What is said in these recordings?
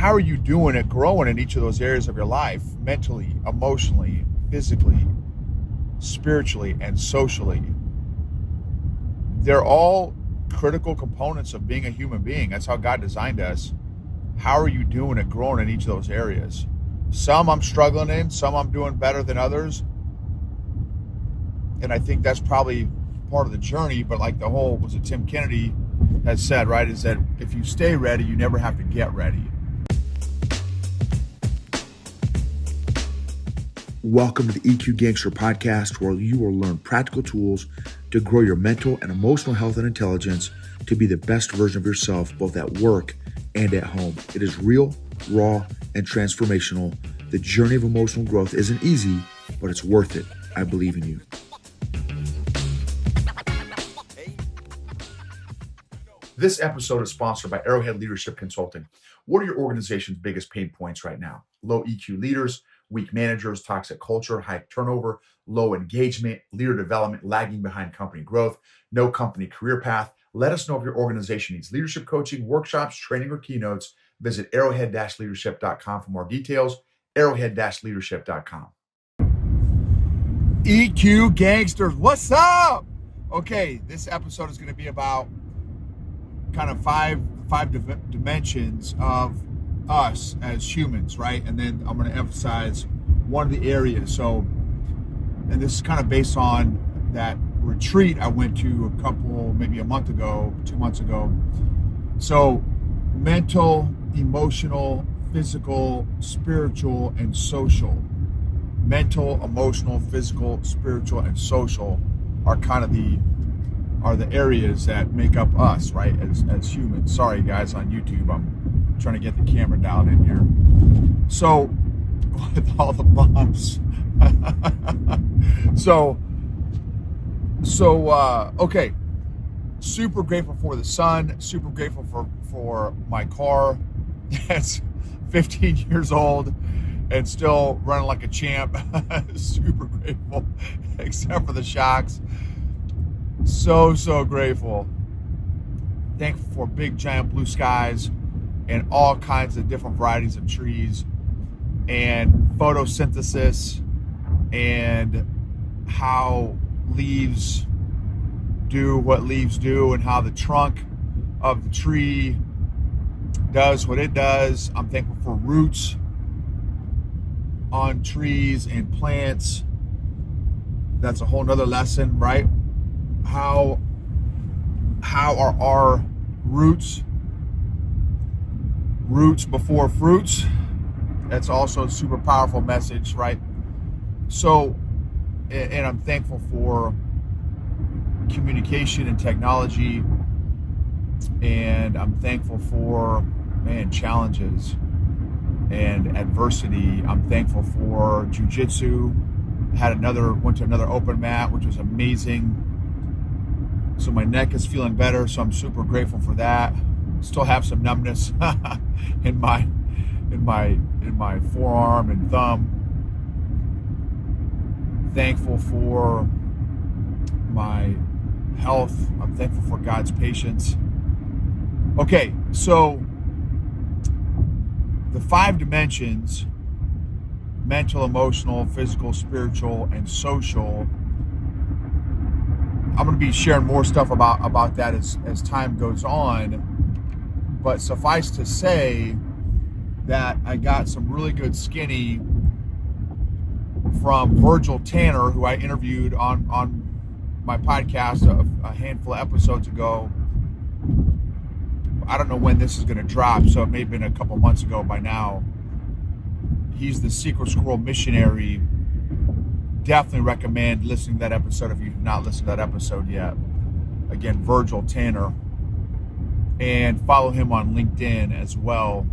how are you doing at growing in each of those areas of your life, mentally, emotionally, physically, spiritually, and socially? They're all critical components of being a human being. That's how God designed us. How are you doing at growing in each of those areas? Some I'm struggling in, some I'm doing better than others. And I think that's probably part of the journey, but like the whole, was it Tim Kennedy has said, right, is that if you stay ready, you never have to get ready. Welcome to the EQ Gangster podcast, where you will learn practical tools to grow your mental and emotional health and intelligence to be the best version of yourself, both at work and at home. It is real, raw, and transformational. The journey of emotional growth isn't easy, but it's worth it. I believe in you. This episode is sponsored by Arrowhead Leadership Consulting. What are your organization's biggest pain points right now? Low EQ leaders, weak managers, toxic culture, high turnover, low engagement, leader development, lagging behind company growth, no company career path. Let us know if your organization needs leadership coaching, workshops, training, or keynotes. Visit arrowhead-leadership.com for more details. Arrowhead-leadership.com. EQ Gangsters, what's up? Okay, this episode is going to be about kind of five dimensions of us as humans, right? And then I'm going to emphasize one of the areas. So, and this is kind of based on that retreat I went to maybe a month ago, 2 months ago. So, mental, emotional, physical, spiritual, and social. Mental, emotional, physical, spiritual, and social are kind of the areas that make up us, right, as humans. Sorry, guys, on YouTube, I'm trying to get the camera down in here. So, with all the bumps. Okay. Super grateful for the sun. Super grateful for my car. It's 15 years old and still running like a champ. Super grateful, except for the shocks. So grateful. Thankful for big giant blue skies and all kinds of different varieties of trees and photosynthesis and how leaves do what leaves do and how the trunk of the tree does what it does. I'm thankful for roots on trees and plants. That's a whole nother lesson, right? How are our roots before fruits? That's also a super powerful message, right? So, and I'm thankful for communication and technology, and I'm thankful for, challenges and adversity. I'm thankful for jiu-jitsu. Went to another open mat, which was amazing. So my neck is feeling better, so I'm super grateful for that. Still have some numbness in my forearm and thumb. Thankful for my health. I'm thankful for God's patience. Okay, so the 5 dimensions: mental, emotional, physical, spiritual, and social. I'm going to be sharing more stuff about that as time goes on. But suffice to say that I got some really good skinny from Virgil Tanner, who I interviewed on my podcast a handful of episodes ago. I don't know when this is going to drop, so it may have been a couple months ago by now. He's the Secret Squirrel Missionary. Definitely recommend listening to that episode if you have not listened to that episode yet. Again, Virgil Tanner. And follow him on LinkedIn as well.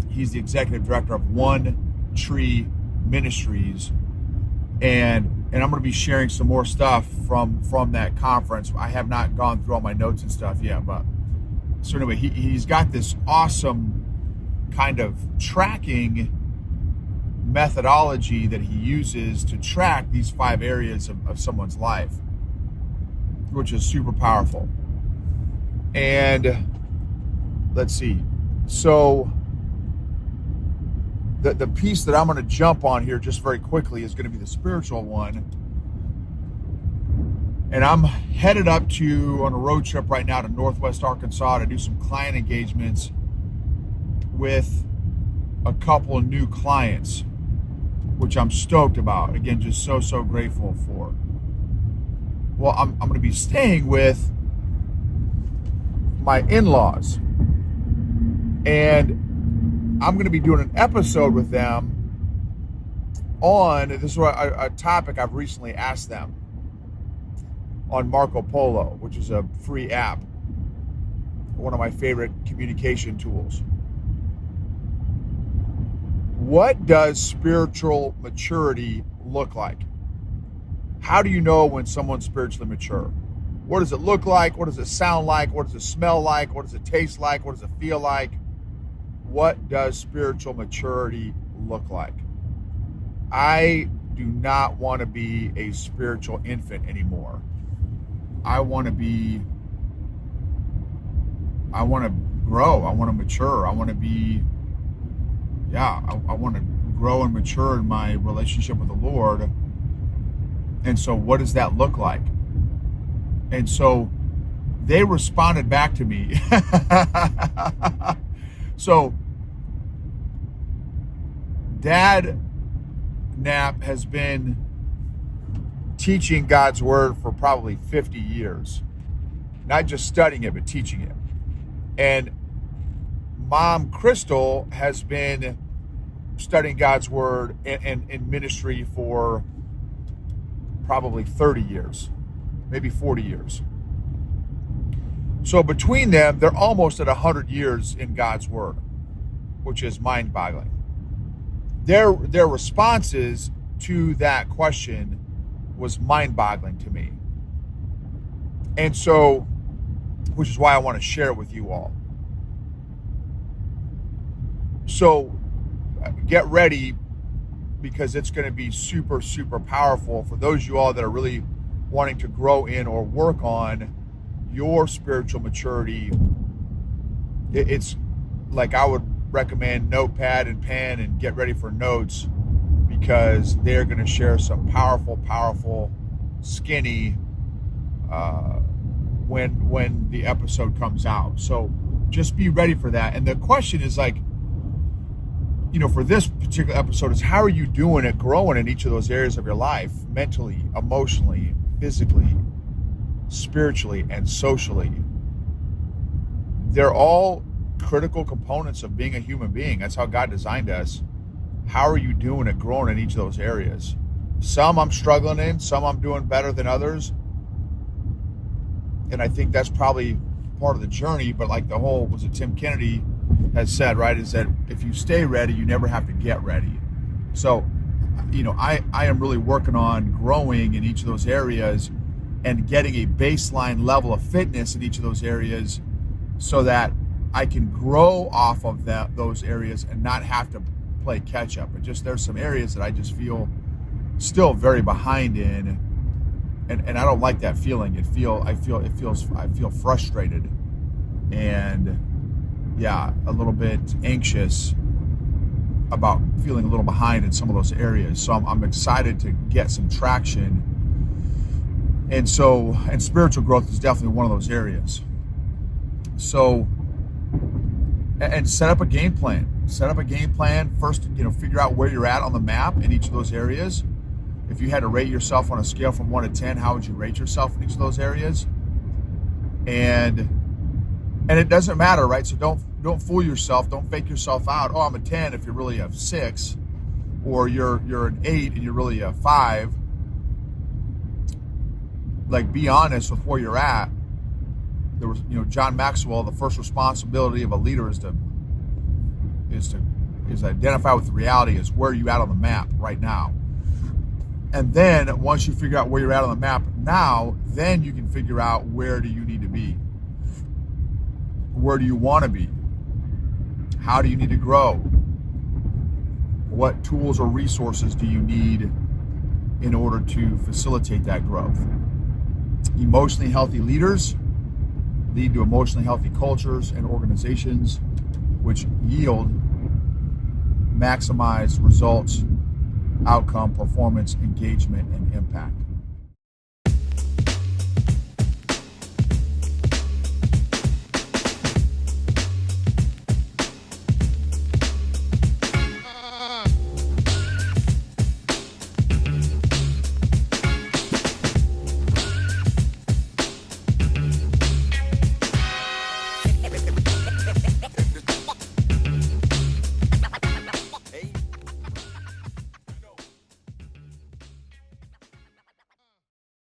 He's the executive director of One Tree Ministries. And I'm going to be sharing some more stuff from that conference. I have not gone through all my notes and stuff yet, but so anyway, he's got this awesome kind of tracking methodology that he uses to track these 5 areas of someone's life, which is super powerful. And let's see. So the piece that I'm going to jump on here just very quickly is going to be the spiritual one. And I'm headed up on a road trip right now to Northwest Arkansas to do some client engagements with a couple of new clients, which I'm stoked about. Again, just so grateful for. Well, I'm going to be staying with my in-laws, and I'm going to be doing an episode with them on, this is a topic I've recently asked them, on Marco Polo, which is a free app, one of my favorite communication tools. What does spiritual maturity look like? How do you know when someone's spiritually mature? What does it look like? What does it sound like? What does it smell like? What does it taste like? What does it feel like? What does spiritual maturity look like? I do not want to be a spiritual infant anymore. I want to grow. I want to mature. I want to I want to grow and mature in my relationship with the Lord. And so what does that look like? And so they responded back to me. So Dad Knapp has been teaching God's word for probably 50 years. Not just studying it, but teaching it. And Mom Crystal has been studying God's word in ministry for probably 30 years, maybe 40 years. So between them, they're almost at 100 years in God's word, which is mind-boggling. Their responses to that question was mind-boggling to me. And so, which is why I want to share it with you all. So get ready, because it's going to be super powerful for those of you all that are really wanting to grow in or work on your spiritual maturity. It's like, I would recommend notepad and pen and get ready for notes, because they're going to share some powerful skinny when the episode comes out. So just be ready for that. And the question is, like, for this particular episode, is how are you doing at growing in each of those areas of your life, mentally, emotionally, physically, spiritually, and socially? They're all critical components of being a human being. That's how God designed us. How are you doing at growing in each of those areas? Some I'm struggling in, some I'm doing better than others. And I think that's probably part of the journey. But like Tim Kennedy has said, right, is that if you stay ready, you never have to get ready. So, I am really working on growing in each of those areas and getting a baseline level of fitness in each of those areas, so that I can grow off of those areas and not have to play catch up. But just, there's some areas that I just feel still very behind in, and I don't like that feeling. I feel frustrated, and a little bit anxious about feeling a little behind in some of those areas. So I'm excited to get some traction. And spiritual growth is definitely one of those areas. So, and set up a game plan. First, figure out where you're at on the map in each of those areas. If you had to rate yourself on a scale from 1 to 10, how would you rate yourself in each of those areas? And it doesn't matter, right? So don't fool yourself. Don't fake yourself out. Oh, I'm a 10 if you're really a 6, or you're an 8 and you're really a 5. Like, be honest with where you're at. There was, John Maxwell, the first responsibility of a leader is to identify with the reality, is where you at on the map right now. And then once you figure out where you're at on the map now, then you can figure out, where do you need to be? Where do you want to be? How do you need to grow? What tools or resources do you need in order to facilitate that growth? Emotionally healthy leaders lead to emotionally healthy cultures and organizations, which yield maximize results, outcome, performance, engagement, and impact.